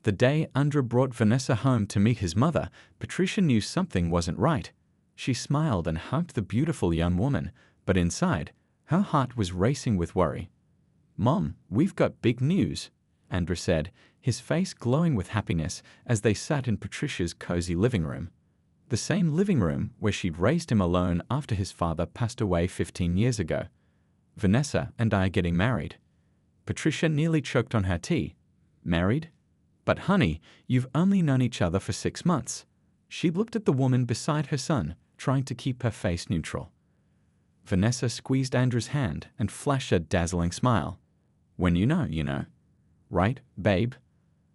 The day Andra brought Vanessa home to meet his mother, Patricia knew something wasn't right. She smiled and hugged the beautiful young woman, but inside, her heart was racing with worry. "Mom, we've got big news," Andra said, his face glowing with happiness as they sat in Patricia's cozy living room. The same living room where she'd raised him alone after his father passed away 15 years ago. "Vanessa and I are getting married." Patricia nearly choked on her tea. "Married? But honey, you've only known each other for 6 months. She looked at the woman beside her son, trying to keep her face neutral. Vanessa squeezed Andra's hand and flashed a dazzling smile. "When you know, you know. Right, babe?"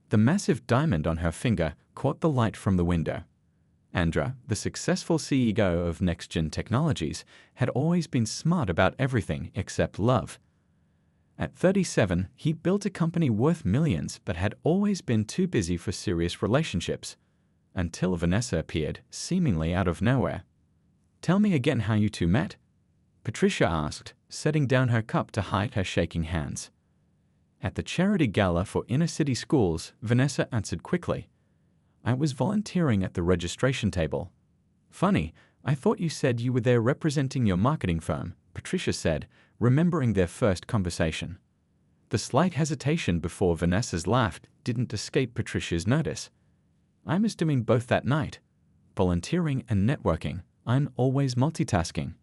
The massive diamond on her finger caught the light from the window. Andra, the successful CEO of Next Gen Technologies, had always been smart about everything except love. At 37, he built a company worth millions but had always been too busy for serious relationships. Until Vanessa appeared, seemingly out of nowhere. "Tell me again how you two met?" Patricia asked, setting down her cup to hide her shaking hands. At the charity gala for inner-city schools, Vanessa answered quickly. "I was volunteering at the registration table." "Funny, I thought you said you were there representing your marketing firm," Patricia said, remembering their first conversation. The slight hesitation before Vanessa's laugh didn't escape Patricia's notice. "I was doing both that night. Volunteering and networking. I'm always multitasking."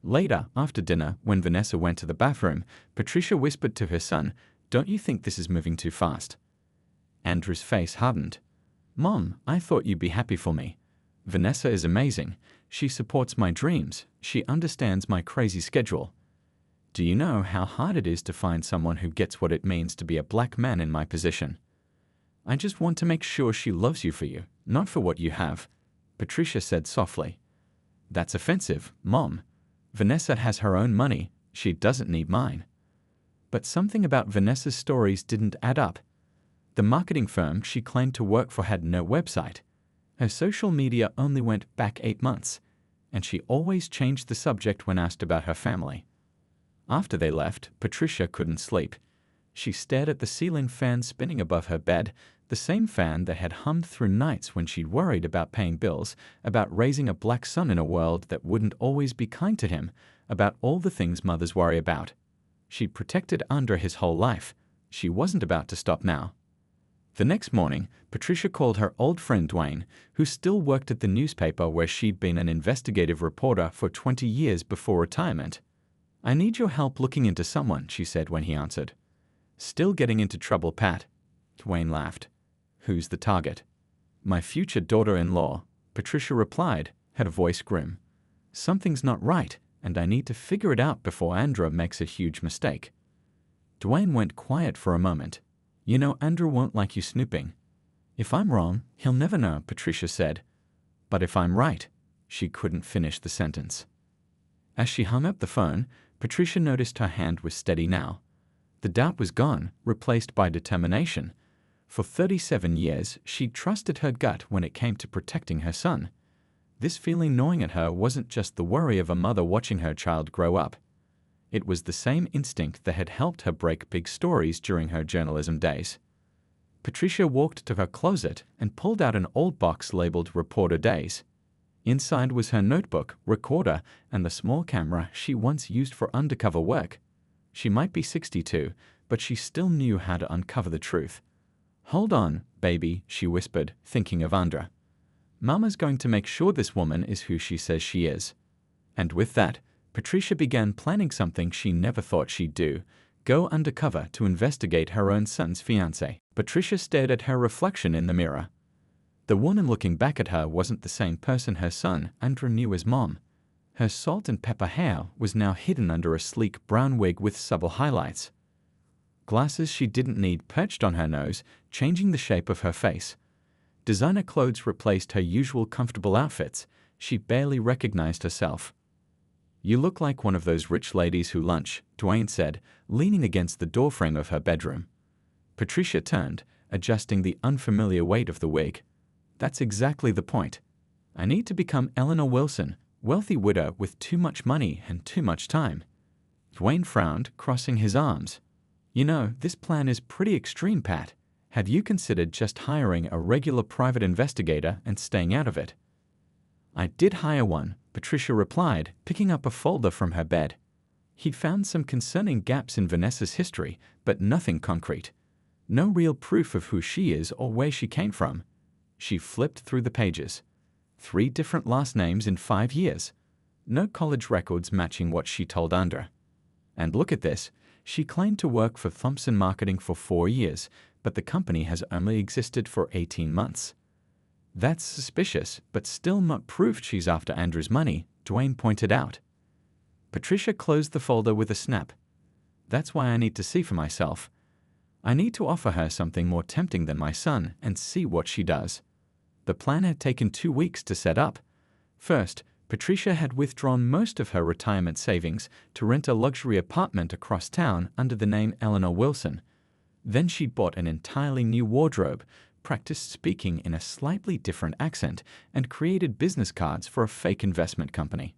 Later, after dinner, when Vanessa went to the bathroom, Patricia whispered to her son, "Don't you think this is moving too fast?" Andrew's face hardened. "Mom, I thought you'd be happy for me. Vanessa is amazing. She supports my dreams. She understands my crazy schedule. Do you know how hard it is to find someone who gets what it means to be a black man in my position? I just want to make sure she loves you for you, not for what you have," Patricia said softly. "That's offensive, Mom. Vanessa has her own money. She doesn't need mine." But something about Vanessa's stories didn't add up. The marketing firm she claimed to work for had no website. Her social media only went back 8 months, and she always changed the subject when asked about her family. After they left, Patricia couldn't sleep. She stared at the ceiling fan spinning above her bed, the same fan that had hummed through nights when she'd worried about paying bills, about raising a black son in a world that wouldn't always be kind to him, about all the things mothers worry about. She'd protected Andra his whole life. She wasn't about to stop now. The next morning, Patricia called her old friend Dwayne, who still worked at the newspaper where she'd been an investigative reporter for 20 years before retirement. "I need your help looking into someone," she said when he answered. "Still getting into trouble, Pat?" Dwayne laughed. "Who's the target?" "My future daughter-in-law," Patricia replied, her voice grim. "Something's not right, and I need to figure it out before Andra makes a huge mistake." Dwayne went quiet for a moment. "You know Andra won't like you snooping." "If I'm wrong, he'll never know," Patricia said. "But if I'm right," she couldn't finish the sentence. As she hung up the phone, Patricia noticed her hand was steady now. The doubt was gone, replaced by determination. For 37 years, she'd trusted her gut when it came to protecting her son. This feeling gnawing at her wasn't just the worry of a mother watching her child grow up. It was the same instinct that had helped her break big stories during her journalism days. Patricia walked to her closet and pulled out an old box labeled Reporter Days. Inside was her notebook, recorder, and the small camera she once used for undercover work. She might be 62, but she still knew how to uncover the truth. "Hold on, baby," she whispered, thinking of Andra. "Mama's going to make sure this woman is who she says she is." And with that, Patricia began planning something she never thought she'd do: go undercover to investigate her own son's fiancée. Patricia stared at her reflection in the mirror. The woman looking back at her wasn't the same person her son, Andra, knew as Mom. Her salt and pepper hair was now hidden under a sleek brown wig with subtle highlights. Glasses she didn't need perched on her nose, changing the shape of her face. Designer clothes replaced her usual comfortable outfits. She barely recognized herself. "You look like one of those rich ladies who lunch," Dwayne said, leaning against the doorframe of her bedroom. Patricia turned, adjusting the unfamiliar weight of the wig. "That's exactly the point. I need to become Eleanor Wilson, wealthy widow with too much money and too much time." Dwayne frowned, crossing his arms. "You know, this plan is pretty extreme, Pat. Have you considered just hiring a regular private investigator and staying out of it? I did hire one, Patricia replied, picking up a folder from her bed. He'd found some concerning gaps in Vanessa's history, but nothing concrete. No real proof of who she is or where she came from. She flipped through the pages. 3 different last names in 5 years. No college records matching what she told Andra. And look at this. She claimed to work for Thompson Marketing for 4 years, but the company has only existed for 18 months. That's suspicious, but still not proof she's after Andrew's money, Dwayne pointed out. Patricia closed the folder with a snap. That's why I need to see for myself. I need to offer her something more tempting than my son and see what she does. The plan had taken 2 weeks to set up. First, Patricia had withdrawn most of her retirement savings to rent a luxury apartment across town under the name Eleanor Wilson. Then she'd bought an entirely new wardrobe, practiced speaking in a slightly different accent, and created business cards for a fake investment company.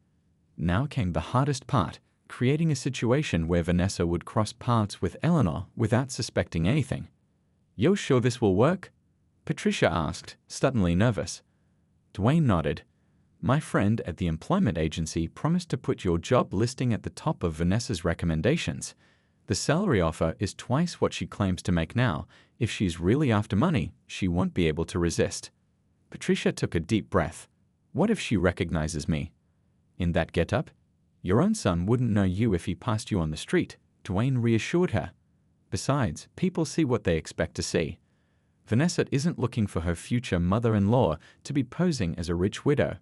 Now came the hardest part, creating a situation where Vanessa would cross paths with Eleanor without suspecting anything. "You're sure this will work?" Patricia asked, suddenly nervous. Dwayne nodded. "My friend at the employment agency promised to put your job listing at the top of Vanessa's recommendations. The salary offer is twice what she claims to make now. If she's really after money, she won't be able to resist." Patricia took a deep breath. What if she recognizes me? In that getup? Your own son wouldn't know you if he passed you on the street, Dwayne reassured her. Besides, people see what they expect to see. Vanessa isn't looking for her future mother-in-law to be posing as a rich widow.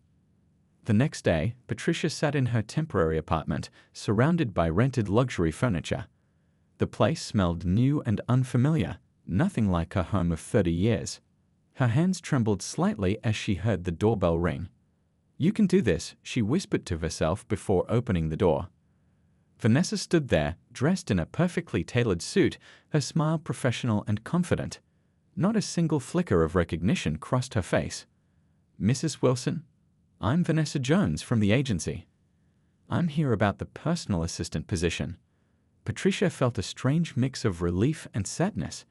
The next day, Patricia sat in her temporary apartment, surrounded by rented luxury furniture. The place smelled new and unfamiliar, nothing like her home of 30 years. Her hands trembled slightly as she heard the doorbell ring. "You can do this," she whispered to herself before opening the door. Vanessa stood there, dressed in a perfectly tailored suit, her smile professional and confident. Not a single flicker of recognition crossed her face. "Mrs. Wilson? I'm Vanessa Jones from the agency. I'm here about the personal assistant position." Patricia felt a strange mix of relief and sadness.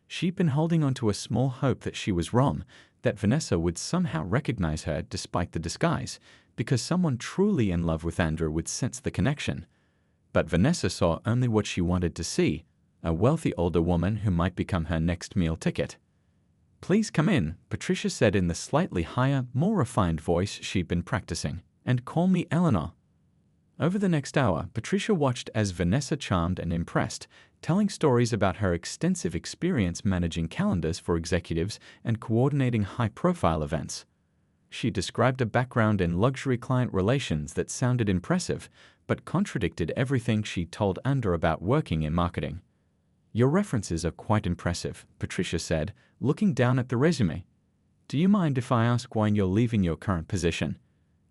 She'd been holding on to a small hope that she was wrong, that Vanessa would somehow recognize her despite the disguise, because someone truly in love with Andrew would sense the connection. But Vanessa saw only what she wanted to see, a wealthy older woman who might become her next meal ticket. "Please come in," Patricia said in the slightly higher, more refined voice she'd been practicing, "and call me Eleanor." Over the next hour, Patricia watched as Vanessa charmed and impressed, telling stories about her extensive experience managing calendars for executives and coordinating high-profile events. She described a background in luxury client relations that sounded impressive, but contradicted everything she told Andrew about working in marketing. "Your references are quite impressive," Patricia said, looking down at the resume. "Do you mind if I ask why you're leaving your current position?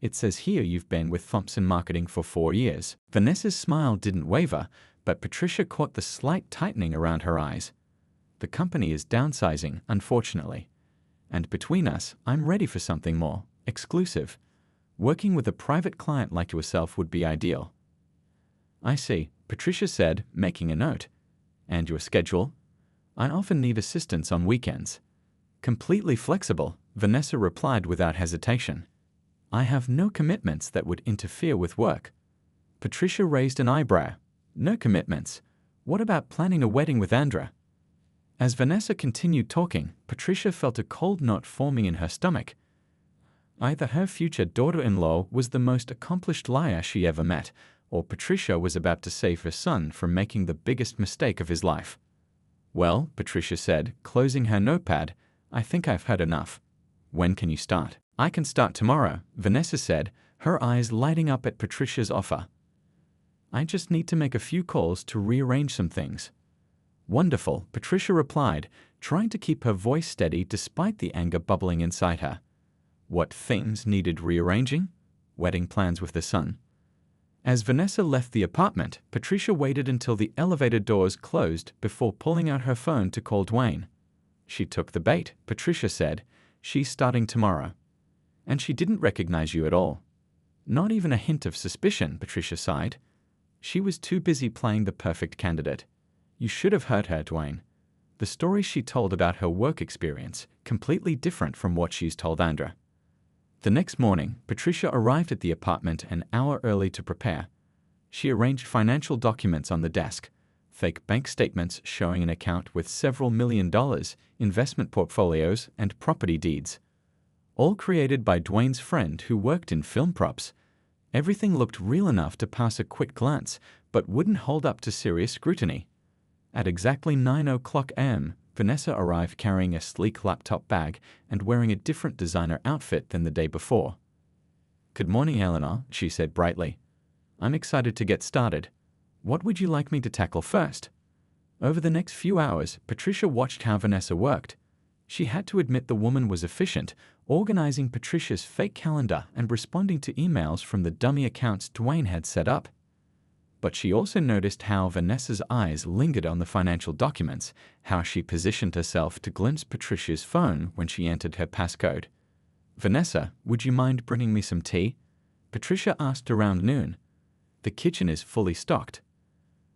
It says here you've been with Thompson Marketing for 4 years. Vanessa's smile didn't waver, but Patricia caught the slight tightening around her eyes. "The company is downsizing, unfortunately. And between us, I'm ready for something more exclusive. Working with a private client like yourself would be ideal." "I see," Patricia said, making a note. "And your schedule?" "I often need assistance on weekends." "Completely flexible," Vanessa replied without hesitation. "I have no commitments that would interfere with work." Patricia raised an eyebrow. "No commitments? What about planning a wedding with Andra?" As Vanessa continued talking, Patricia felt a cold knot forming in her stomach. Either her future daughter-in-law was the most accomplished liar she ever met, or Patricia was about to save her son from making the biggest mistake of his life. "Well," Patricia said, closing her notepad, "I think I've had enough. When can you start?" "I can start tomorrow," Vanessa said, her eyes lighting up at Patricia's offer. "I just need to make a few calls to rearrange some things." "Wonderful," Patricia replied, trying to keep her voice steady despite the anger bubbling inside her. What things needed rearranging? Wedding plans with the son. As Vanessa left the apartment, Patricia waited until the elevator doors closed before pulling out her phone to call Dwayne. "She took the bait," Patricia said. "She's starting tomorrow. And she didn't recognize you at all." "Not even a hint of suspicion," Patricia sighed. "She was too busy playing the perfect candidate. You should have heard her, Dwayne. The story she told about her work experience, completely different from what she's told Andra. The next morning, Patricia arrived at the apartment an hour early to prepare. She arranged financial documents on the desk, fake bank statements showing an account with several $1 million, investment portfolios, and property deeds. All created by Dwayne's friend who worked in film props. Everything looked real enough to pass a quick glance, but wouldn't hold up to serious scrutiny. At exactly 9:00 a.m., Vanessa arrived carrying a sleek laptop bag and wearing a different designer outfit than the day before. "Good morning, Eleanor," she said brightly. "I'm excited to get started. What would you like me to tackle first?" Over the next few hours, Patricia watched how Vanessa worked. She had to admit the woman was efficient, organizing Patricia's fake calendar and responding to emails from the dummy accounts Dwayne had set up. But she also noticed how Vanessa's eyes lingered on the financial documents, how she positioned herself to glimpse Patricia's phone when she entered her passcode. "Vanessa, would you mind bringing me some tea?" Patricia asked around noon. "The kitchen is fully stocked."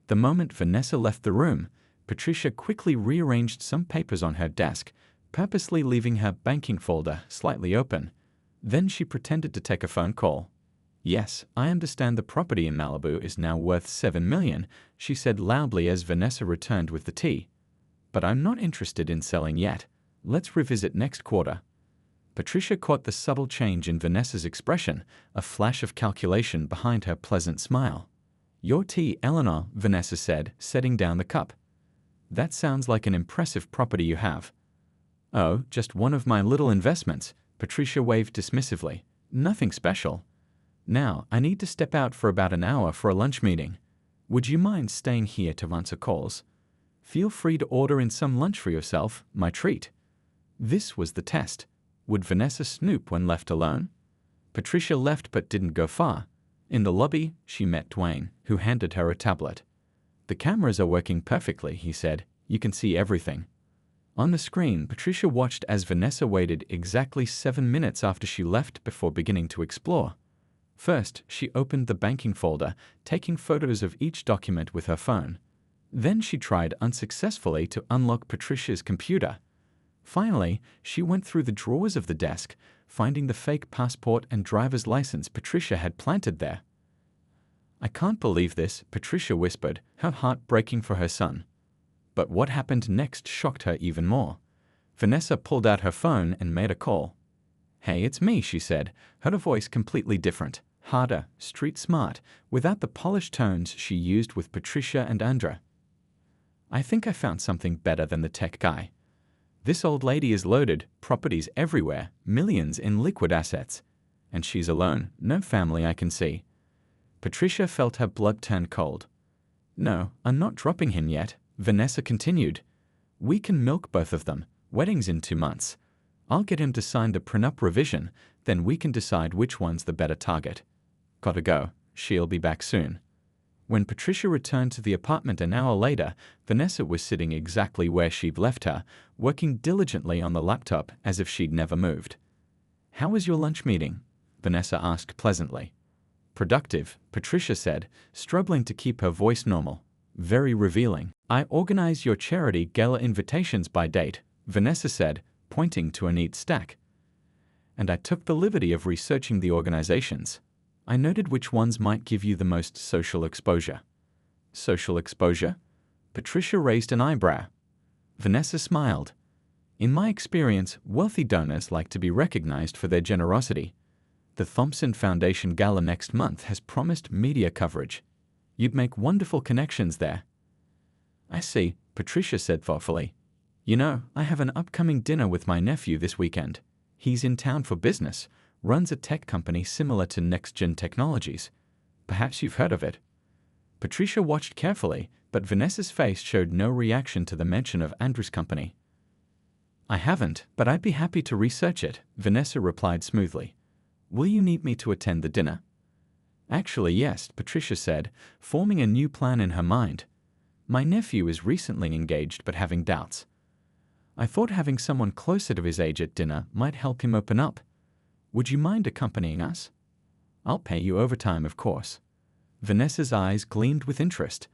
The moment Vanessa left the room, Patricia quickly rearranged some papers on her desk, purposely leaving her banking folder slightly open. Then she pretended to take a phone call. "Yes, I understand the property in Malibu is now worth $7 million, she said loudly as Vanessa returned with the tea. "But I'm not interested in selling yet. Let's revisit next quarter." Patricia caught the subtle change in Vanessa's expression, a flash of calculation behind her pleasant smile. "Your tea, Eleanor," Vanessa said, setting down the cup. "That sounds like an impressive property you have." "Oh, just one of my little investments," Patricia waved dismissively. "Nothing special. Now, I need to step out for about an hour for a lunch meeting. Would you mind staying here to answer calls? Feel free to order in some lunch for yourself, my treat." This was the test. Would Vanessa snoop when left alone? Patricia left but didn't go far. In the lobby, she met Dwayne, who handed her a tablet. "The cameras are working perfectly," he said. "You can see everything." On the screen, Patricia watched as Vanessa waited exactly 7 minutes after she left before beginning to explore. First, she opened the banking folder, taking photos of each document with her phone. Then she tried unsuccessfully to unlock Patricia's computer. Finally, she went through the drawers of the desk, finding the fake passport and driver's license Patricia had planted there. "I can't believe this," Patricia whispered, her heart breaking for her son. But what happened next shocked her even more. Vanessa pulled out her phone and made a call. "Hey, it's me," she said, her voice completely different, harder, street smart, without the polished tones she used with Patricia and Andra. "I think I found something better than the tech guy. This old lady is loaded, properties everywhere, millions in liquid assets. And she's alone, no family I can see." Patricia felt her blood turn cold. "No, I'm not dropping him yet," Vanessa continued. "We can milk both of them, wedding's in 2 months. I'll get him to sign the prenup revision, then we can decide which one's the better target. Gotta go, she'll be back soon." When Patricia returned to the apartment an hour later, Vanessa was sitting exactly where she'd left her, working diligently on the laptop as if she'd never moved. "How was your lunch meeting?" Vanessa asked pleasantly. "Productive," Patricia said, struggling to keep her voice normal. "Very revealing." "I organize your charity gala invitations by date," Vanessa said, pointing to a neat stack. "And I took the liberty of researching the organizations. I noted which ones might give you the most social exposure." "Social exposure?" Patricia raised an eyebrow. Vanessa smiled. "In my experience, wealthy donors like to be recognized for their generosity. The Thompson Foundation Gala next month has promised media coverage. You'd make wonderful connections there." "I see," Patricia said thoughtfully. "You know, I have an upcoming dinner with my nephew this weekend. He's in town for business, runs a tech company similar to Next Gen Technologies. Perhaps you've heard of it." Patricia watched carefully, but Vanessa's face showed no reaction to the mention of Andrew's company. "I haven't, but I'd be happy to research it," Vanessa replied smoothly. "Will you need me to attend the dinner?" "Actually, yes," Patricia said, forming a new plan in her mind. "My nephew is recently engaged but having doubts. I thought having someone closer to his age at dinner might help him open up. Would you mind accompanying us? I'll pay you overtime, of course." Vanessa's eyes gleamed with interest.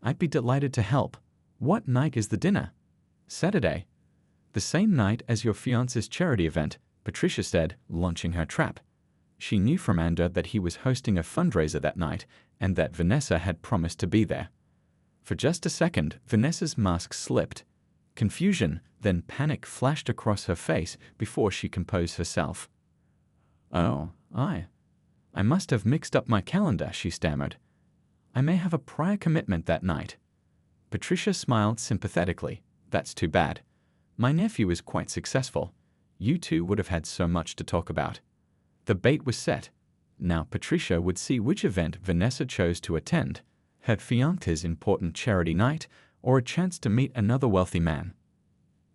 "I'd be delighted to help. What night is the dinner?" Saturday. The same night as your fiancé's charity event, Patricia said, launching her trap. She knew from Andrew that he was hosting a fundraiser that night and that Vanessa had promised to be there. For just a second, Vanessa's mask slipped. Confusion, then panic flashed across her face before she composed herself. "Oh, I must have mixed up my calendar," she stammered. "I may have a prior commitment that night." Patricia smiled sympathetically. "That's too bad. My nephew is quite successful. You two would have had so much to talk about." The bait was set. Now Patricia would see which event Vanessa chose to attend, her fiancé's important charity night, or a chance to meet another wealthy man.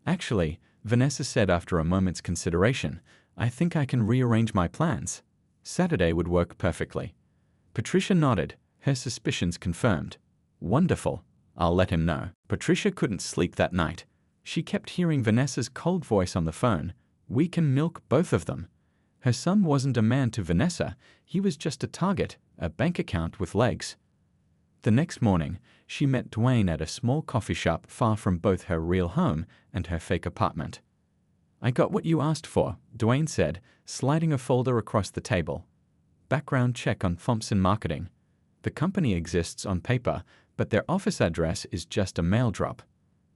"Actually," Vanessa said after a moment's consideration, "I think I can rearrange my plans. Saturday would work perfectly." Patricia nodded, her suspicions confirmed. "Wonderful. I'll let him know." Patricia couldn't sleep that night. She kept hearing Vanessa's cold voice on the phone. "We can milk both of them." Her son wasn't a man to Vanessa, he was just a target, a bank account with legs. The next morning, she met Dwayne at a small coffee shop far from both her real home and her fake apartment. "I got what you asked for," Dwayne said, sliding a folder across the table. "Background check on Thompson Marketing. The company exists on paper, but their office address is just a mail drop.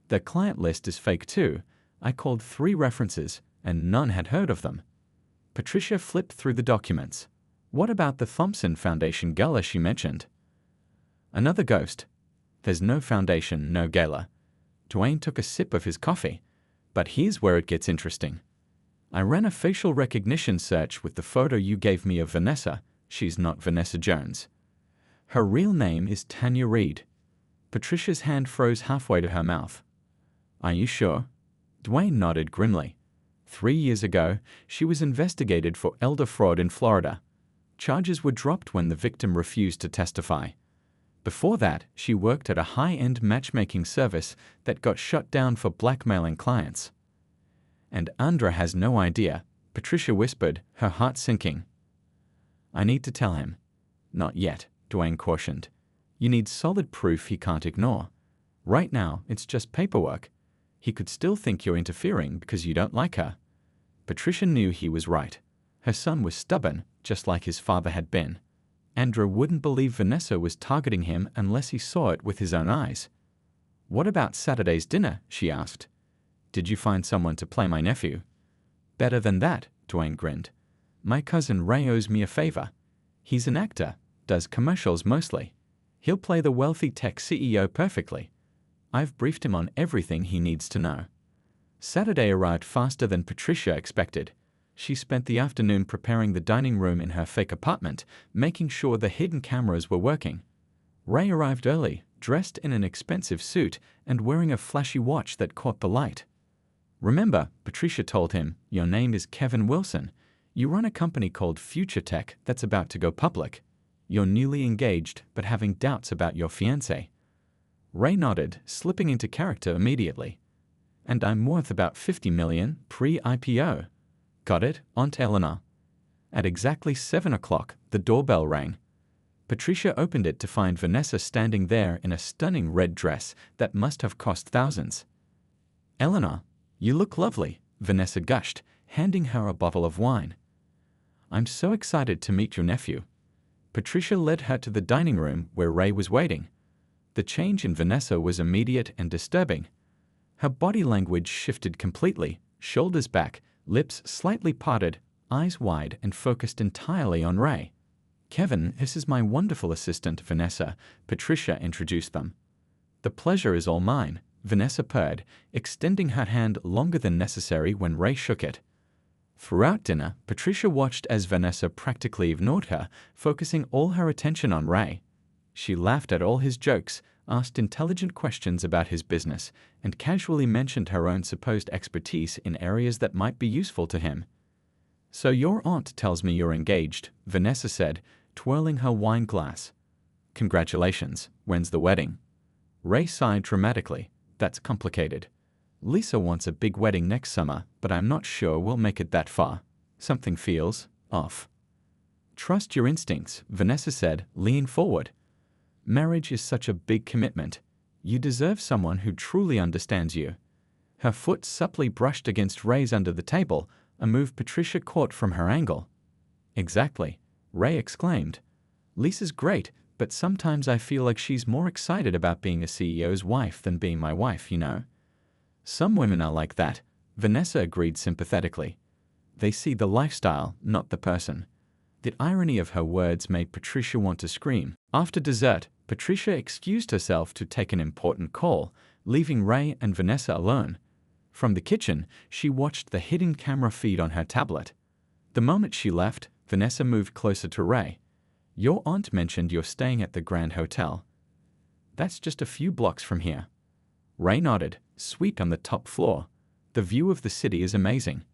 Their client list is fake too. I called 3 references, and none had heard of them." Patricia flipped through the documents. "What about the Thompson Foundation gala she mentioned?" "Another ghost. There's no foundation, no gala." Dwayne took a sip of his coffee. "But here's where it gets interesting. I ran a facial recognition search with the photo you gave me of Vanessa. She's not Vanessa Jones. Her real name is Tanya Reed." Patricia's hand froze halfway to her mouth. "Are you sure?" Dwayne nodded grimly. 3 years ago, she was investigated for elder fraud in Florida. Charges were dropped when the victim refused to testify. Before that, she worked at a high-end matchmaking service that got shut down for blackmailing clients. "And Andra has no idea," Patricia whispered, her heart sinking. "I need to tell him." "Not yet," Dwayne cautioned. "You need solid proof he can't ignore. Right now, it's just paperwork. He could still think you're interfering because you don't like her." Patricia knew he was right. Her son was stubborn, just like his father had been. Andrew wouldn't believe Vanessa was targeting him unless he saw it with his own eyes. "What about Saturday's dinner?" she asked. "Did you find someone to play my nephew?" "Better than that," Dwayne grinned. "My cousin Ray owes me a favor. He's an actor, does commercials mostly. He'll play the wealthy tech CEO perfectly. I've briefed him on everything he needs to know." Saturday arrived faster than Patricia expected. She spent the afternoon preparing the dining room in her fake apartment, making sure the hidden cameras were working. Ray arrived early, dressed in an expensive suit and wearing a flashy watch that caught the light. "Remember," Patricia told him, "your name is Kevin Wilson. You run a company called Future Tech that's about to go public. You're newly engaged but having doubts about your fiancé." Ray nodded, slipping into character immediately. "And I'm worth about $50 million pre-IPO. Got it, Aunt Eleanor?" At exactly 7 o'clock, the doorbell rang. Patricia opened it to find Vanessa standing there in a stunning red dress that must have cost thousands. "Eleanor, you look lovely," Vanessa gushed, handing her a bottle of wine. "I'm so excited to meet your nephew." Patricia led her to the dining room where Ray was waiting. The change in Vanessa was immediate and disturbing. Her body language shifted completely, shoulders back, lips slightly parted, eyes wide and focused entirely on Ray. "Kevin, this is my wonderful assistant, Vanessa," Patricia introduced them. "The pleasure is all mine," Vanessa purred, extending her hand longer than necessary when Ray shook it. Throughout dinner, Patricia watched as Vanessa practically ignored her, focusing all her attention on Ray. She laughed at all his jokes, asked intelligent questions about his business, and casually mentioned her own supposed expertise in areas that might be useful to him. "So your aunt tells me you're engaged," Vanessa said, twirling her wine glass. "Congratulations. When's the wedding?" Ray sighed dramatically. "That's complicated. Lisa wants a big wedding next summer, but I'm not sure we'll make it that far. Something feels off." "Trust your instincts," Vanessa said, leaning forward. "Marriage is such a big commitment. You deserve someone who truly understands you." Her foot supplely brushed against Ray's under the table, a move Patricia caught from her angle. "Exactly," Ray exclaimed. "Lisa's great, but sometimes I feel like she's more excited about being a CEO's wife than being my wife, you know." "Some women are like that," Vanessa agreed sympathetically. "They see the lifestyle, not the person." The irony of her words made Patricia want to scream. After dessert, Patricia excused herself to take an important call, leaving Ray and Vanessa alone. From the kitchen, she watched the hidden camera feed on her tablet. The moment she left, Vanessa moved closer to Ray. "Your aunt mentioned you're staying at the Grand Hotel." "That's just a few blocks from here." Ray nodded. "Suite on the top floor. The view of the city is amazing."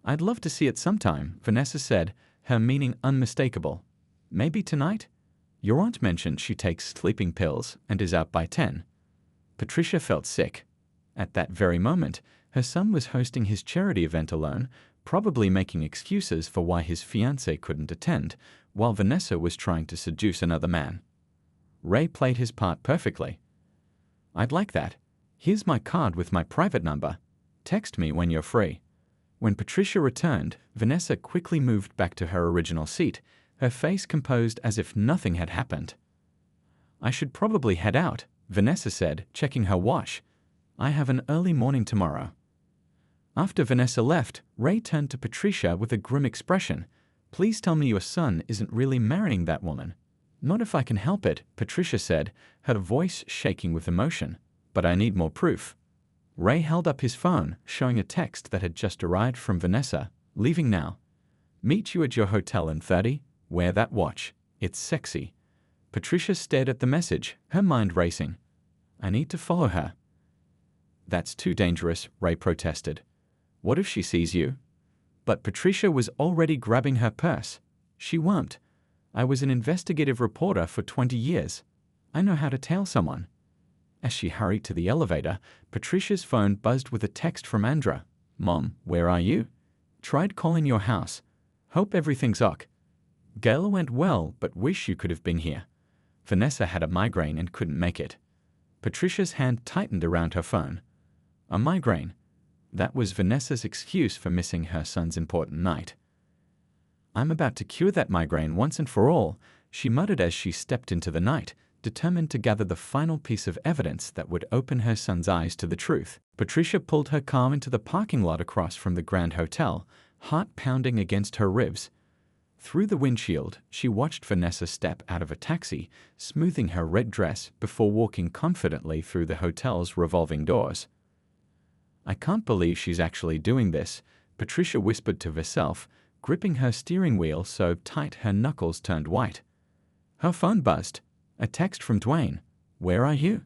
"I'd love to see it sometime," Vanessa said, her meaning unmistakable. "Maybe tonight? Your aunt mentioned she takes sleeping pills and is out by 10. Patricia felt sick. At that very moment, her son was hosting his charity event alone, probably making excuses for why his fiancée couldn't attend, while Vanessa was trying to seduce another man. Ray played his part perfectly. "I'd like that. Here's my card with my private number. Text me when you're free." When Patricia returned, Vanessa quickly moved back to her original seat, her face composed as if nothing had happened. "I should probably head out," Vanessa said, checking her watch. "I have an early morning tomorrow." After Vanessa left, Ray turned to Patricia with a grim expression. "Please tell me your son isn't really marrying that woman." "Not if I can help it," Patricia said, her voice shaking with emotion. "But I need more proof." Ray held up his phone, showing a text that had just arrived from Vanessa. "Leaving now. Meet you at your hotel in 30. Wear that watch. It's sexy." Patricia stared at the message, her mind racing. "I need to follow her." "That's too dangerous," Ray protested. "What if she sees you?" But Patricia was already grabbing her purse. "She won't. I was an investigative reporter for 20 years. I know how to tail someone." As she hurried to the elevator, Patricia's phone buzzed with a text from Andra. "Mom, where are you? Tried calling your house. Hope everything's ok. Gala went well, but wish you could have been here. Vanessa had a migraine and couldn't make it." Patricia's hand tightened around her phone. A migraine. That was Vanessa's excuse for missing her son's important night. "I'm about to cure that migraine once and for all," she muttered as she stepped into the night, determined to gather the final piece of evidence that would open her son's eyes to the truth. Patricia pulled her car into the parking lot across from the Grand Hotel, heart pounding against her ribs. Through the windshield, she watched Vanessa step out of a taxi, smoothing her red dress before walking confidently through the hotel's revolving doors. "I can't believe she's actually doing this," Patricia whispered to herself, gripping her steering wheel so tight her knuckles turned white. Her phone buzzed. A text from Dwayne. "Where are you?"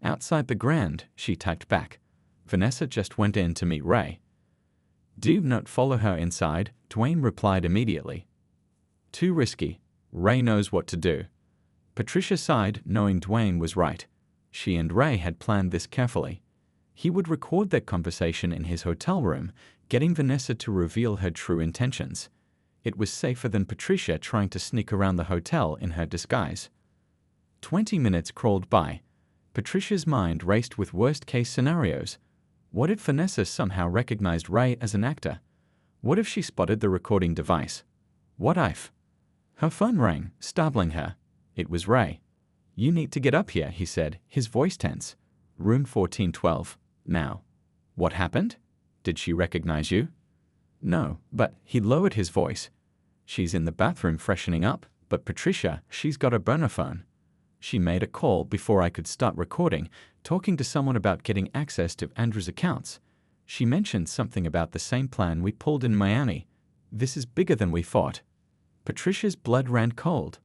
"Outside the Grand," she typed back. "Vanessa just went in to meet Ray." "Do not follow her inside," Dwayne replied immediately. "Too risky. Ray knows what to do." Patricia sighed, knowing Dwayne was right. She and Ray had planned this carefully. He would record their conversation in his hotel room, getting Vanessa to reveal her true intentions. It was safer than Patricia trying to sneak around the hotel in her disguise. 20 minutes crawled by. Patricia's mind raced with worst-case scenarios. What if Vanessa somehow recognized Ray as an actor? What if she spotted the recording device? What if? Her phone rang, startling her. It was Ray. "You need to get up here," he said, his voice tense. "Room 1412. Now." "What happened? Did she recognize you?" "No, but," he lowered his voice. "She's in the bathroom freshening up, but Patricia, she's got a burner phone. She made a call before I could start recording, talking to someone about getting access to Andrew's accounts. She mentioned something about the same plan we pulled in Miami. This is bigger than we thought." Patricia's blood ran cold.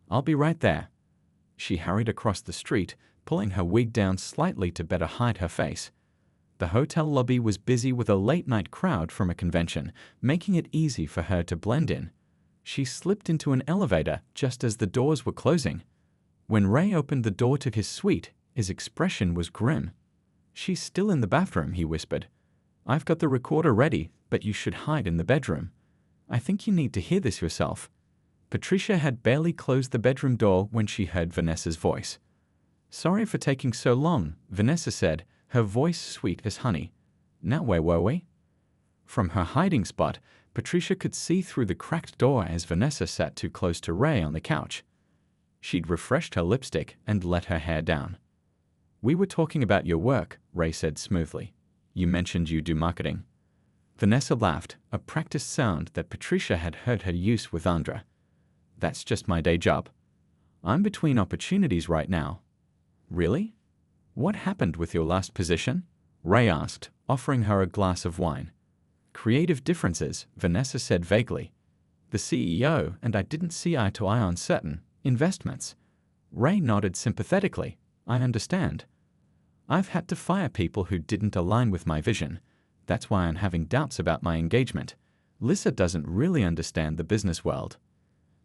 "I'll be right there." She hurried across the street, pulling her wig down slightly to better hide her face. The hotel lobby was busy with a late-night crowd from a convention, making it easy for her to blend in. She slipped into an elevator just as the doors were closing. When Ray opened the door to his suite, his expression was grim. "She's still in the bathroom," he whispered. "I've got the recorder ready, but you should hide in the bedroom. I think you need to hear this yourself." Patricia had barely closed the bedroom door when she heard Vanessa's voice. "Sorry for taking so long," Vanessa said, her voice sweet as honey. "Now where were we?" From her hiding spot, Patricia could see through the cracked door as Vanessa sat too close to Ray on the couch. She'd refreshed her lipstick and let her hair down. "We were talking about your work," Ray said smoothly. "You mentioned you do marketing." Vanessa laughed, a practiced sound that Patricia had heard her use with Andra. "That's just my day job. I'm between opportunities right now." "Really? What happened with your last position?" Ray asked, offering her a glass of wine. "Creative differences," Vanessa said vaguely. "The CEO and I didn't see eye to eye on certain investments." Ray nodded sympathetically. "I understand. I've had to fire people who didn't align with my vision. That's why I'm having doubts about my engagement. Lissa doesn't really understand the business world."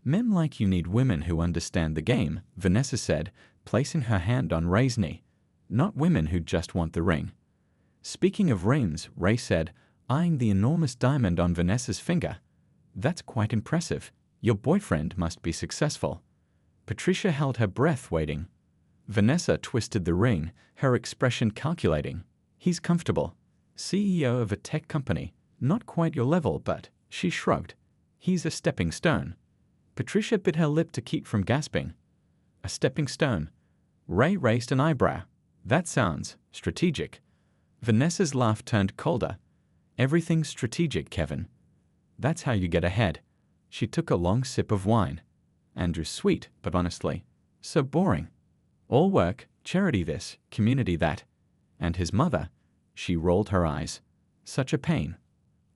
"Men like you need women who understand the game," Vanessa said, placing her hand on Ray's knee. "Not women who just want the ring." "Speaking of rings," Ray said, eyeing the enormous diamond on Vanessa's finger. "That's quite impressive. Your boyfriend must be successful." Patricia held her breath, waiting. Vanessa twisted the ring, her expression calculating. "He's comfortable. CEO of a tech company. Not quite your level, but," she shrugged. "He's a stepping stone." Patricia bit her lip to keep from gasping. "A stepping stone?" Ray raised an eyebrow. "That sounds strategic." Vanessa's laugh turned colder. "Everything's strategic, Kevin. That's how you get ahead." She took a long sip of wine. "Andrew's sweet, but honestly, so boring. All work, charity this, community that. And his mother," she rolled her eyes. "Such a pain.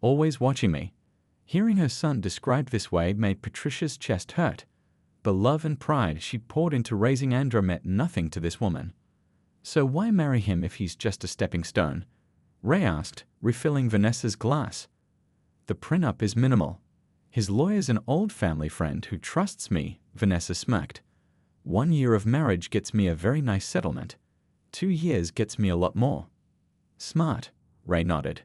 Always watching me." Hearing her son described this way made Patricia's chest hurt. The love and pride she poured into raising Andrew meant nothing to this woman. "So why marry him if he's just a stepping stone?" Ray asked, refilling Vanessa's glass. "The prenup is minimal. His lawyer's an old family friend who trusts me," Vanessa smirked. "1 year of marriage gets me a very nice settlement. 2 years gets me a lot more." "Smart," Ray nodded.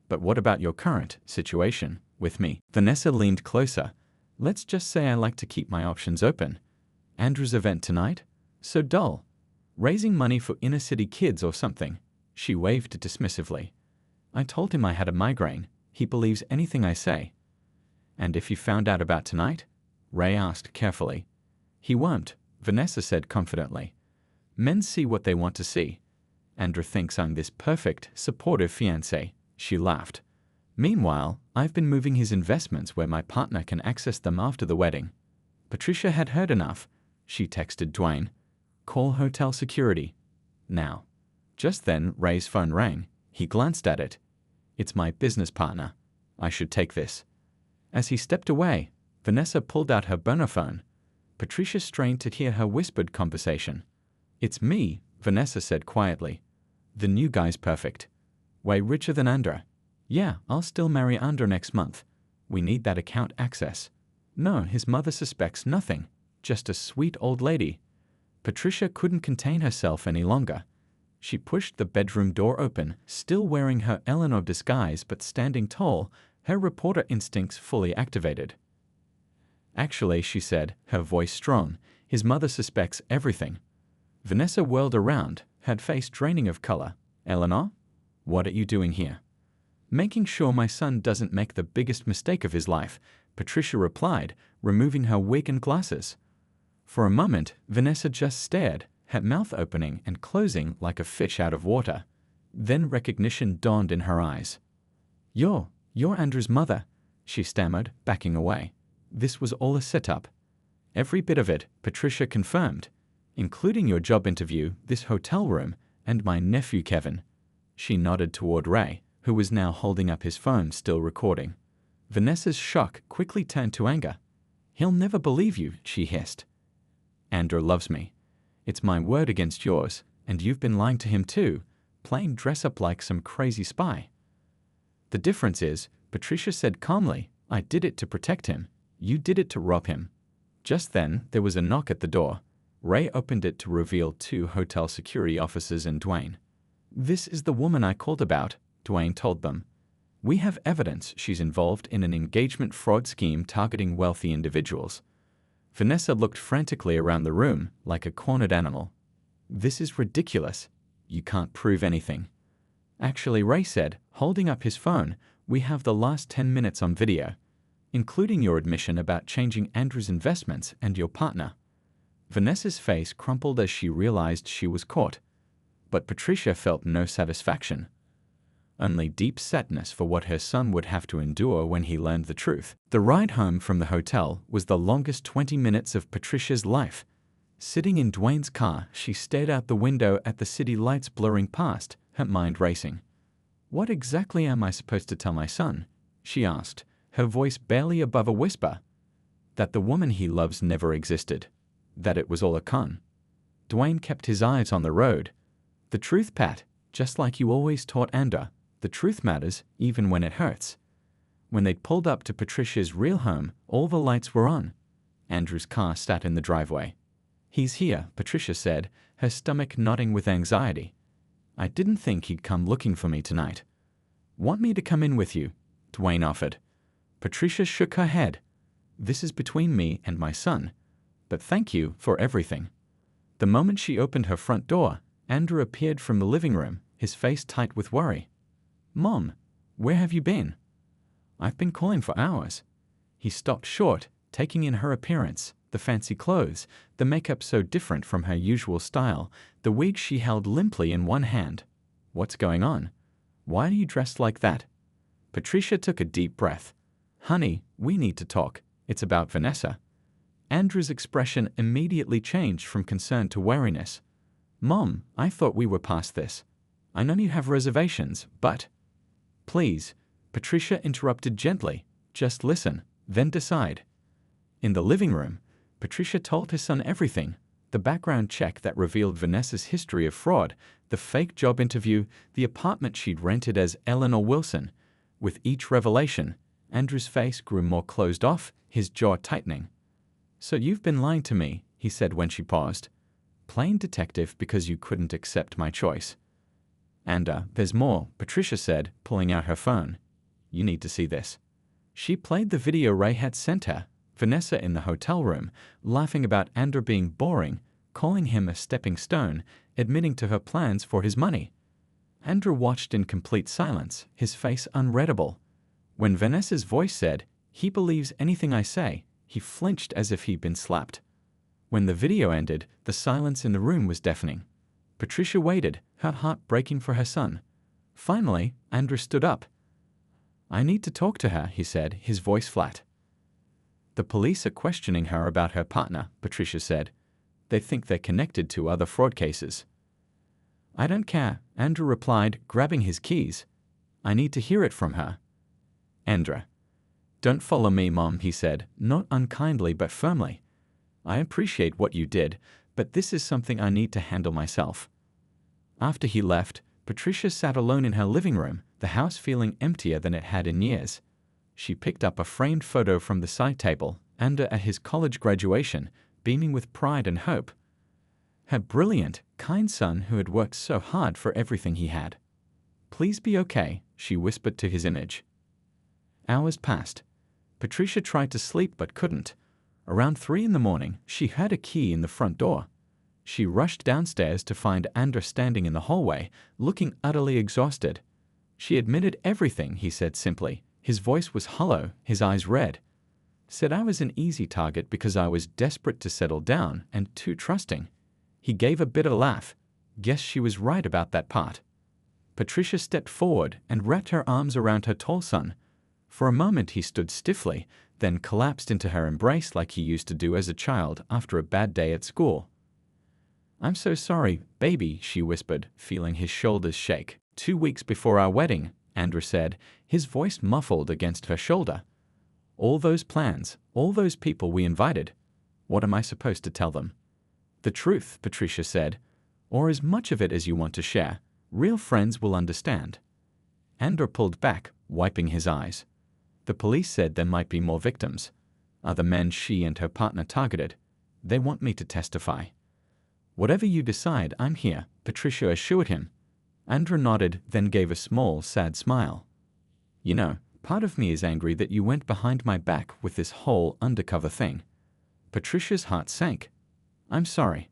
"But what about your current situation with me?" Vanessa leaned closer. "Let's just say I like to keep my options open. Andrew's event tonight? So dull. Raising money for inner city kids or something." She waved dismissively. "I told him I had a migraine. He believes anything I say." "And if he found out about tonight?" Ray asked carefully. "He won't," Vanessa said confidently. "Men see what they want to see. Andrew thinks I'm this perfect, supportive fiancé." She laughed. "Meanwhile, I've been moving his investments where my partner can access them after the wedding." Patricia had heard enough. She texted Dwayne. "Call hotel security. Now." Just then, Ray's phone rang. He glanced at it. "It's my business partner. I should take this." As he stepped away, Vanessa pulled out her burner phone. Patricia strained to hear her whispered conversation. "It's me," Vanessa said quietly. "The new guy's perfect. Way richer than Andra. Yeah, I'll still marry Andra next month. We need that account access. No, his mother suspects nothing. Just a sweet old lady." Patricia couldn't contain herself any longer. She pushed the bedroom door open, still wearing her Eleanor disguise but standing tall, her reporter instincts fully activated. "Actually," she said, her voice strong, "his mother suspects everything." Vanessa whirled around, her face draining of color. "Eleanor? What are you doing here?" "Making sure my son doesn't make the biggest mistake of his life," Patricia replied, removing her wig and glasses. For a moment, Vanessa just stared, her mouth opening and closing like a fish out of water. Then recognition dawned in her eyes. You're Andrew's mother," she stammered, backing away. "This was all a setup." "Every bit of it," Patricia confirmed, "including your job interview, this hotel room, and my nephew Kevin." She nodded toward Ray, who was now holding up his phone, still recording. Vanessa's shock quickly turned to anger. "He'll never believe you," she hissed. "Andrew loves me. It's my word against yours, and you've been lying to him too, playing dress up like some crazy spy." "The difference is," Patricia said calmly, "I did it to protect him. You did it to rob him." Just then, there was a knock at the door. Ray opened it to reveal 2 hotel security officers and Dwayne. "This is the woman I called about," Dwayne told them. "We have evidence she's involved in an engagement fraud scheme targeting wealthy individuals." Vanessa looked frantically around the room, like a cornered animal. "This is ridiculous. You can't prove anything. Actually, Ray said, holding up his phone, we have the last 10 minutes on video, including your admission about changing Andrew's investments and your partner. Vanessa's face crumpled as she realized she was caught, but Patricia felt no satisfaction. Only deep sadness for what her son would have to endure when he learned the truth. The ride home from the hotel was the longest 20 minutes of Patricia's life. Sitting in Dwayne's car, she stared out the window at the city lights blurring past, her mind racing. What exactly am I supposed to tell my son? She asked, her voice barely above a whisper. That the woman he loves never existed. That it was all a con. Dwayne kept his eyes on the road. The truth, Pat, just like you always taught Ander. The truth matters, even when it hurts. When they'd pulled up to Patricia's real home, all the lights were on. Andrew's car sat in the driveway. He's here, Patricia said, her stomach knotting with anxiety. I didn't think he'd come looking for me tonight. Want me to come in with you? Dwayne offered. Patricia shook her head. This is between me and my son. But thank you for everything. The moment she opened her front door, Andrew appeared from the living room, his face tight with worry. Mom, where have you been? I've been calling for hours. He stopped short, taking in her appearance, the fancy clothes, the makeup so different from her usual style, the wig she held limply in one hand. What's going on? Why are you dressed like that? Patricia took a deep breath. Honey, we need to talk. It's about Vanessa. Andrew's expression immediately changed from concern to wariness. Mom, I thought we were past this. I know you have reservations, but... Please, Patricia interrupted gently. Just listen, then decide. In the living room, Patricia told her son everything. The background check that revealed Vanessa's history of fraud, the fake job interview, the apartment she'd rented as Eleanor Wilson. With each revelation, Andrew's face grew more closed off, his jaw tightening. So you've been lying to me, he said when she paused. Playing detective because you couldn't accept my choice. And there's more, Patricia said, pulling out her phone. You need to see this. She played the video Ray had sent her, Vanessa in the hotel room, laughing about Andrew being boring, calling him a stepping stone, admitting to her plans for his money. Andrew watched in complete silence, his face unreadable. When Vanessa's voice said, he believes anything I say, he flinched as if he'd been slapped. When the video ended, the silence in the room was deafening. Patricia waited, her heart breaking for her son. Finally, Andrew stood up. I need to talk to her, he said, his voice flat. The police are questioning her about her partner, Patricia said. They think they're connected to other fraud cases. I don't care, Andrew replied, grabbing his keys. I need to hear it from her. Andrew. Don't follow me, Mom, he said, not unkindly but firmly. I appreciate what you did, but this is something I need to handle myself. After he left, Patricia sat alone in her living room, the house feeling emptier than it had in years. She picked up a framed photo from the side table, Ander at his college graduation, beaming with pride and hope. Her brilliant, kind son who had worked so hard for everything he had. Please be okay, she whispered to his image. Hours passed. Patricia tried to sleep but couldn't. Around 3 a.m, she heard a key in the front door. She rushed downstairs to find Ander standing in the hallway, looking utterly exhausted. She admitted everything, he said simply. His voice was hollow, his eyes red. Said I was an easy target because I was desperate to settle down and too trusting. He gave a bitter laugh. Guess she was right about that part. Patricia stepped forward and wrapped her arms around her tall son. For a moment he stood stiffly, then collapsed into her embrace like he used to do as a child after a bad day at school. I'm so sorry, baby, she whispered, feeling his shoulders shake. 2 weeks before our wedding, Andrew said, his voice muffled against her shoulder. All those plans, all those people we invited. What am I supposed to tell them? The truth, Patricia said, or as much of it as you want to share. Real friends will understand. Andrew pulled back, wiping his eyes. The police said there might be more victims. Other men she and her partner targeted. They want me to testify. Whatever you decide, I'm here, Patricia assured him. Andrew nodded, then gave a small, sad smile. You know, part of me is angry that you went behind my back with this whole undercover thing. Patricia's heart sank. I'm sorry.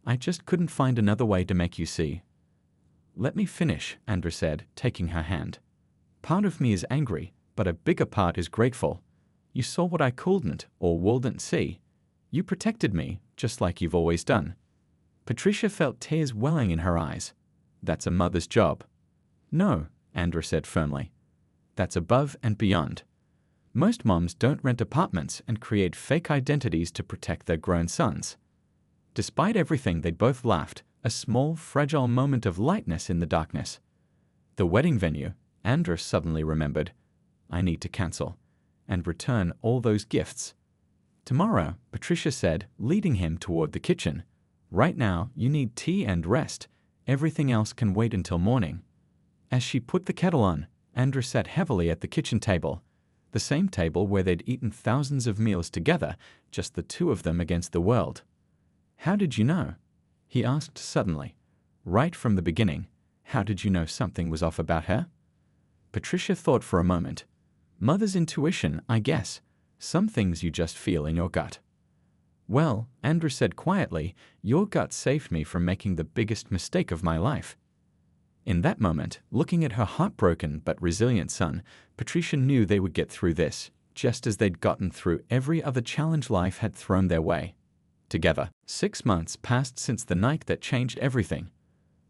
I just couldn't find another way to make you see. Let me finish, Andra said, taking her hand. Part of me is angry, but a bigger part is grateful. You saw what I couldn't or wouldn't see. You protected me, just like you've always done. Patricia felt tears welling in her eyes. That's a mother's job. No, Andra said firmly. That's above and beyond. Most moms don't rent apartments and create fake identities to protect their grown sons. Despite everything, they both laughed, a small, fragile moment of lightness in the darkness. The wedding venue, Andra suddenly remembered. I need to cancel and return all those gifts. Tomorrow, Patricia said, leading him toward the kitchen. Right now, you need tea and rest. Everything else can wait until morning. As she put the kettle on, Andra sat heavily at the kitchen table, the same table where they'd eaten thousands of meals together, just the two of them against the world. How did you know? He asked suddenly. Right from the beginning, how did you know something was off about her? Patricia thought for a moment. Mother's intuition, I guess. Some things you just feel in your gut. Well, Andra said quietly, your gut saved me from making the biggest mistake of my life. In that moment, looking at her heartbroken but resilient son, Patricia knew they would get through this, just as they'd gotten through every other challenge life had thrown their way. Together, 6 months passed since the night that changed everything.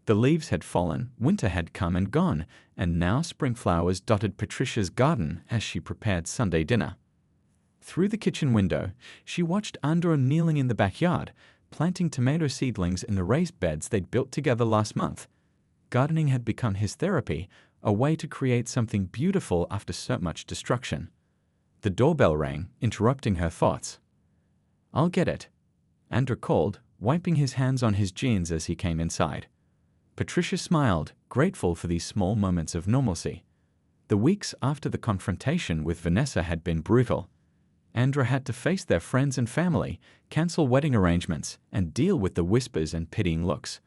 The leaves had fallen, winter had come and gone, and now spring flowers dotted Patricia's garden as she prepared Sunday dinner. Through the kitchen window, she watched Andra kneeling in the backyard, planting tomato seedlings in the raised beds they'd built together last month. Gardening had become his therapy, a way to create something beautiful after so much destruction. The doorbell rang, interrupting her thoughts. I'll get it, Andra called, wiping his hands on his jeans as he came inside. Patricia smiled, grateful for these small moments of normalcy. The weeks after the confrontation with Vanessa had been brutal. Andra had to face their friends and family, cancel wedding arrangements, and deal with the whispers and pitying looks.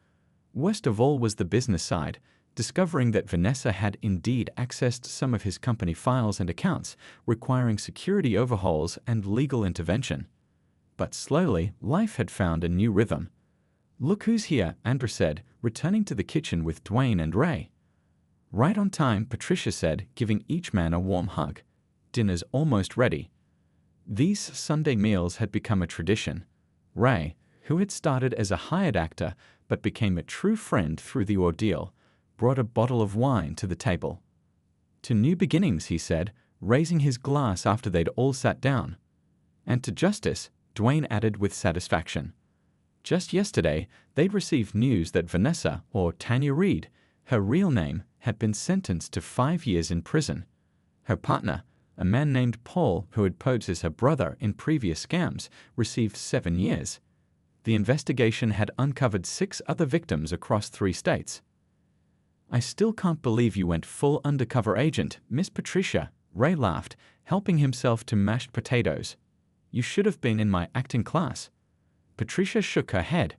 Worst of all was the business side, discovering that Vanessa had indeed accessed some of his company files and accounts, requiring security overhauls and legal intervention. But slowly, life had found a new rhythm. Look who's here, Andra said, returning to the kitchen with Dwayne and Ray. Right on time, Patricia said, giving each man a warm hug. Dinner's almost ready. These Sunday meals had become a tradition. Ray, who had started as a hired actor but became a true friend through the ordeal, brought a bottle of wine to the table. To new beginnings, he said, raising his glass after they'd all sat down. And to justice, Dwayne added with satisfaction. Just yesterday, they'd received news that Vanessa, or Tanya Reed, her real name, had been sentenced to 5 years in prison. Her partner, a man named Paul, who had posed as her brother in previous scams, received 7 years. The investigation had uncovered 6 other victims across 3 states. I still can't believe you went full undercover agent, Miss Patricia, Ray laughed, helping himself to mashed potatoes. You should have been in my acting class. Patricia shook her head.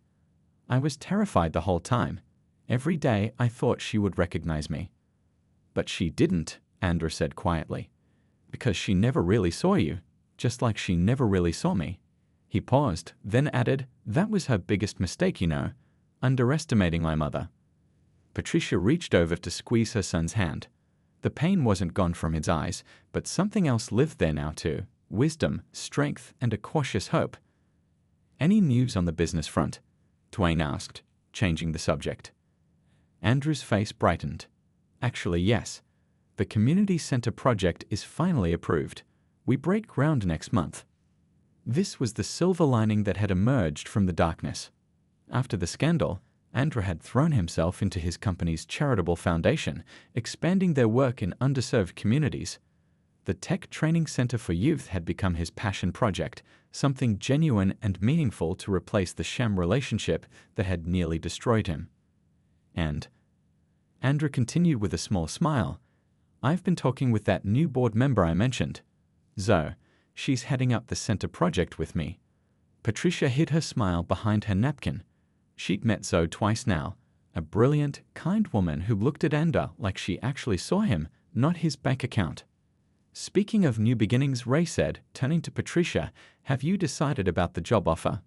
I was terrified the whole time. Every day I thought she would recognize me. But she didn't, Andra said quietly. Because she never really saw you, just like she never really saw me. He paused, then added, that was her biggest mistake, you know, underestimating my mother. Patricia reached over to squeeze her son's hand. The pain wasn't gone from his eyes, but something else lived there now too, wisdom, strength, and a cautious hope. Any news on the business front? Dwayne asked, changing the subject. Andrew's face brightened. Actually, yes. The community center project is finally approved. We break ground next month. This was the silver lining that had emerged from the darkness. After the scandal, Andrew had thrown himself into his company's charitable foundation, expanding their work in underserved communities. The Tech Training Center for Youth had become his passion project, something genuine and meaningful to replace the sham relationship that had nearly destroyed him. And Andrew continued with a small smile. I've been talking with that new board member I mentioned. Zoe, she's heading up the center project with me. Patricia hid her smile behind her napkin. She'd met Zoe twice now, a brilliant, kind woman who looked at Andrew like she actually saw him, not his bank account. Speaking of new beginnings, Ray said, turning to Patricia, have you decided about the job offer?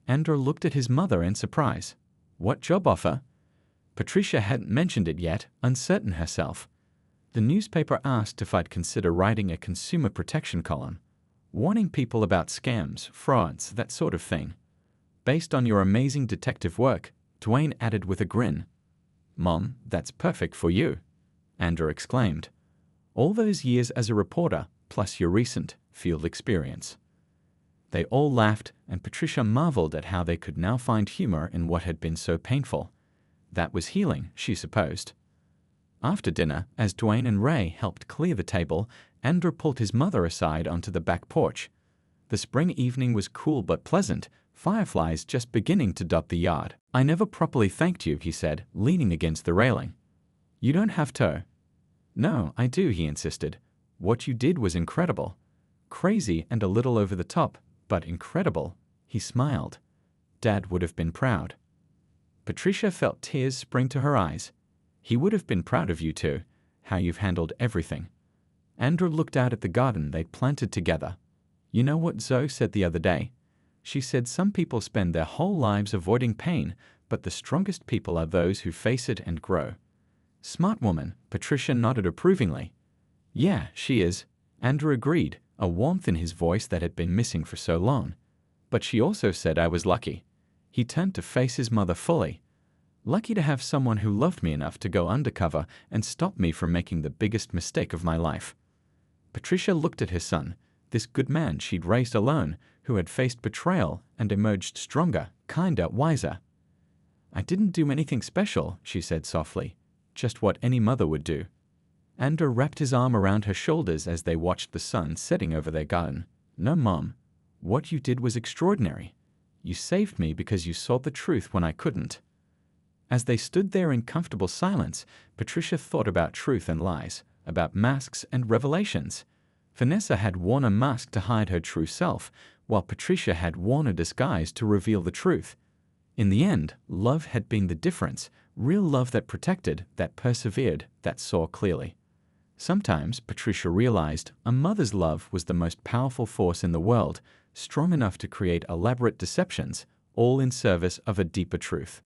Andrew looked at his mother in surprise. What job offer? Patricia hadn't mentioned it yet, uncertain herself. The newspaper asked if I'd consider writing a consumer protection column, warning people about scams, frauds, that sort of thing. Based on your amazing detective work, Dwayne added with a grin. Mom, that's perfect for you, Andrew exclaimed. All those years as a reporter, plus your recent field experience. They all laughed, and Patricia marveled at how they could now find humor in what had been so painful. That was healing, she supposed. After dinner, as Dwayne and Ray helped clear the table, Andrew pulled his mother aside onto the back porch. The spring evening was cool but pleasant, fireflies just beginning to dot the yard. I never properly thanked you, he said, leaning against the railing. You don't have to. No, I do, he insisted. What you did was incredible. Crazy and a little over the top, but incredible. He smiled. Dad would have been proud. Patricia felt tears spring to her eyes. He would have been proud of you too, how you've handled everything. Andrew looked out at the garden they'd planted together. You know what Zoe said the other day? She said some people spend their whole lives avoiding pain, but the strongest people are those who face it and grow. Smart woman, Patricia nodded approvingly. Yeah, she is, Andrew agreed, a warmth in his voice that had been missing for so long. But she also said I was lucky. He turned to face his mother fully. Lucky to have someone who loved me enough to go undercover and stop me from making the biggest mistake of my life. Patricia looked at her son, this good man she'd raised alone, who had faced betrayal and emerged stronger, kinder, wiser. I didn't do anything special, she said softly, just what any mother would do. Andrew wrapped his arm around her shoulders as they watched the sun setting over their garden. No, Mom. What you did was extraordinary. You saved me because you saw the truth when I couldn't. As they stood there in comfortable silence, Patricia thought about truth and lies, about masks and revelations. Vanessa had worn a mask to hide her true self, while Patricia had worn a disguise to reveal the truth. In the end, love had been the difference, real love that protected, that persevered, that saw clearly. Sometimes, Patricia realized, a mother's love was the most powerful force in the world, strong enough to create elaborate deceptions, all in service of a deeper truth.